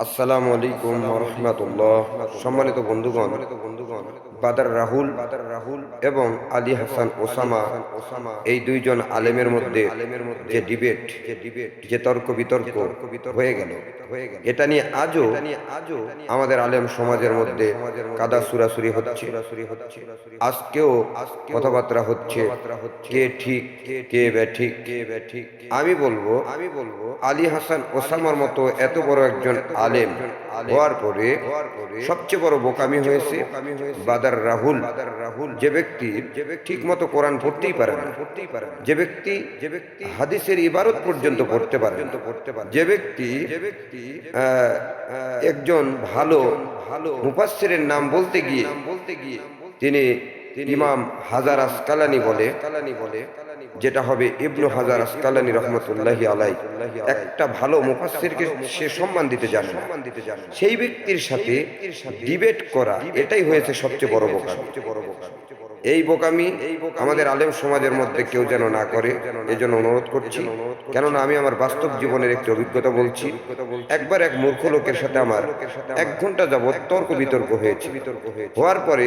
আসসালামু আলাইকুম ওয়া রাহমাতুল্লাহ। সম্মানিত বন্ধুগণ, বাদার রাহুল এবং আলী হাসান ওসামা এই দুইজন আলেমের মধ্যে যে ডিবেট, যে তর্ক বিতর্ক হয়ে গেল, এটা নিয়ে আজও আমাদের আলেম সমাজের মধ্যে কাদা সুরাসুরি হচ্ছে। আজকেও কথাবার্তা হচ্ছে, কে ঠিক কে ব্যাঠিক। আমি বলবো আলী হাসান ওসামার মতো এত বড় একজন আলেম হওয়ার পরে সবচেয়ে বড় বোকামি হয়েছে বাদার রাহুল, যে ব্যক্তি ঠিক মতো কোরআন পড়তেই পারে না, যে ব্যক্তি হাদিসের ইবারত পর্যন্ত পড়তে পারে না, যে ব্যক্তি একজন ভালো মুফাসসিরের নাম বলতে গিয়ে তিনি ইমাম হাজার আসকালানি বলে, যেটা হবে ইবনু হাজার আসকালানি রহমতুল্লাহি আলাই, একটা ভালো মুফাসসিরকে সে সম্মান দিতে জানে না, সেই ব্যক্তির সাথে ডিবেট করা এটাই হয়েছে সবচেয়ে বড় বোকামি। এই বোকামি আমাদের আলেম সমাজের মধ্যে কেউ যেন না করে, এজন্য অনুরোধ করছি। কেননা আমি আমার বাস্তব জীবনের একটি অভিজ্ঞতা বলছি। একবার এক মূর্খ লোকের সাথে আমার 1 ঘন্টা যাবৎ তর্ক বিতর্ক হয়েছে। হওয়ার পরে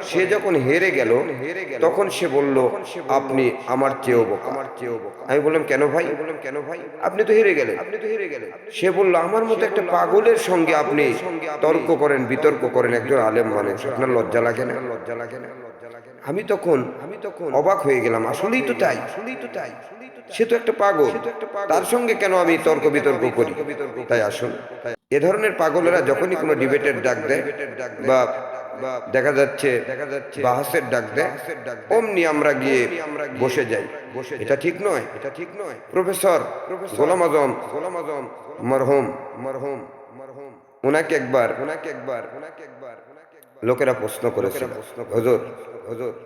সে যখন হেরে গেল, তখন সে বলল, আপনি আমার চেয়েও বোকা। আমি বললাম, কেন ভাই? আপনি তো হেরে গেলেন। সে বলল, আমার মতো একটা পাগলের সঙ্গে আপনি তর্ক করেন, বিতর্ক করেন, একজন আলেম মানুষ, আপনার লজ্জা লাগে না? আমি তখন অবাক হয়ে গেলাম, আসলেই তো তাই। সে তো একটা পাগল, তার সঙ্গে কেন আমি তর্ক বিতর্ক করি? তাই আসুন, এ ধরনের পাগলেরা যখনই কোনো ডিবেটের ডাক দেয় বা দেখা যাচ্ছে বাহাসের ডাক দেয়, অমনি আমরা গিয়ে বসে যাই। এটা ঠিক নয়। প্রফেসর গোলাম আজম মরহুম ওনাকে একবার লোকেরা প্রশ্ন করেছিল, হুজুর,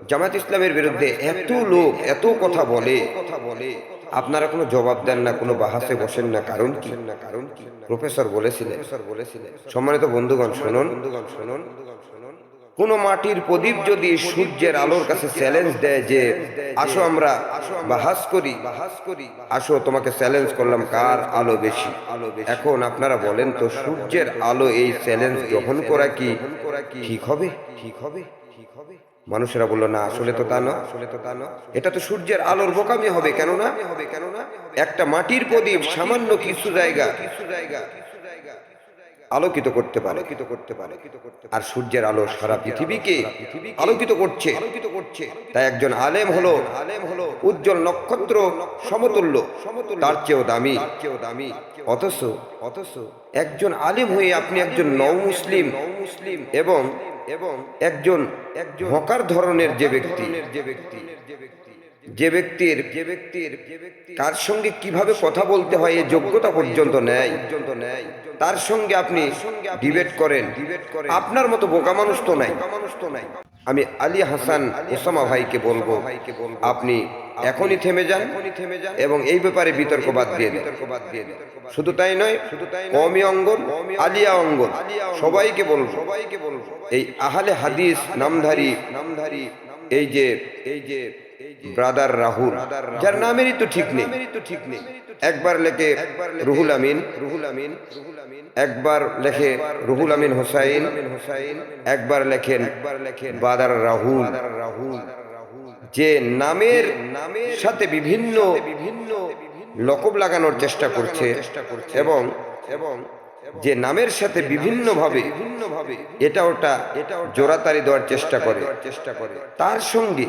জামাত ইসলামের বিরুদ্ধে এত লোক এত কথা বলে, আপনারা কোনো জবাব দেন না, কোনো বাহাসে বসেন না, কারণ কি? প্রফেসর বলেছিলেন, সম্মানিত বন্ধুগণ শুনুন, কোন মাটির প্রদীপ যদি সূর্যের আলোর কাছে চ্যালেঞ্জ দেয় যে আসো আমরা বাহাস করি, আসো তোমাকে চ্যালেঞ্জ করলাম কার আলো বেশি, এখন আপনারা বলেন তো, সূর্যের আলো এই চ্যালেঞ্জ গ্রহণ করা কি ঠিক হবে? মানুষেরা বলল, না, আসলে তো তা না, এটা তো সূর্যের আলোর বোকামি হবে। কেননা একটা মাটির প্রদীপ সামান্য কিছু জায়গা আলোকিত করতে পারে, আর সূর্যের আলো সারা পৃথিবীকে আলোকিত করছে। তাই একজন আলেম হলো উজ্জ্বল নক্ষত্র সমতুল্য, তার চেয়েও দামি। অথচ একজন আলেম হয়ে আপনি একজন নও মুসলিম এবং একজন হকার ধরনের যে ব্যক্তির কার সঙ্গে কিভাবে কথা বলতে হয় এই যোগ্যতা পর্যন্ত নেয়, তার সঙ্গে আপনি ডিবেট করেন, আপনার মতো বোকা মানুষ তো নাই। আমি আলী হাসান ওসামা ভাইকে বলবো, আপনি এখনই থেমে যান এবং এই ব্যাপারে বিতর্ক বাদ দিয়ে দেন। শুধু তাই নয়, কওমি অঙ্গন, আলিয়া অঙ্গন, সবাইকে বলবো, এই আহলে হাদিস নামধারী এই যে ব্রাদার রাহুল, যার নামেরই তো ঠিক নেই, একবার লেখে রুহুল আমিন, একবার লেখে রুহুল আমিন হোসাইন, একবার লেখেন বাদার রাহুল, যে নামের সাথে বিভিন্ন লকব লাগানোর চেষ্টা করছে এবং যে নামের সাথে বিভিন্নভাবে এটা ওটা জোড়াতালি দেওয়ার চেষ্টা করে, তার সঙ্গে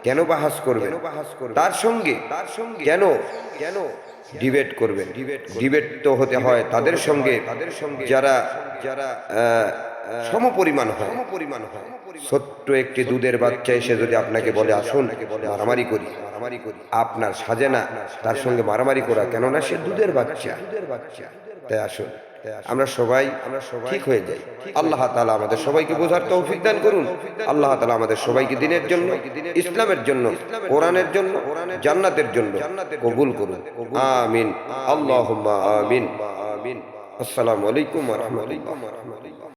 কেন বাহাস করবেন? তার সঙ্গে কেন ডিবেট করবেন? ডিবেট তো হতে হয় তাদের সঙ্গে যারা সমপরিমাণ হয়। ছোট্ট একটি দুধের বাচ্চা এসে যদি আপনাকে বলে, আসুন মারামারি করি, আপনার সাজে না তার সঙ্গে মারামারি করা, কেননা সে দুধের বাচ্চা। তাই আসুন আমরা সবাই ঠিক হয়ে যাই। আল্লাহ তাআলা আমাদের সবাইকে বোঝার তৌফিক দান করুন। আল্লাহ তাআলা আমাদের সবাইকে দ্বীনের জন্য, ইসলামের জন্য, কোরআনের জন্য, জান্নাতের জন্য কবুল করুন। আমিন, আল্লাহুম্মা আমিন। আসসালামু আলাইকুম ওয়া রাহমাতুল্লাহ।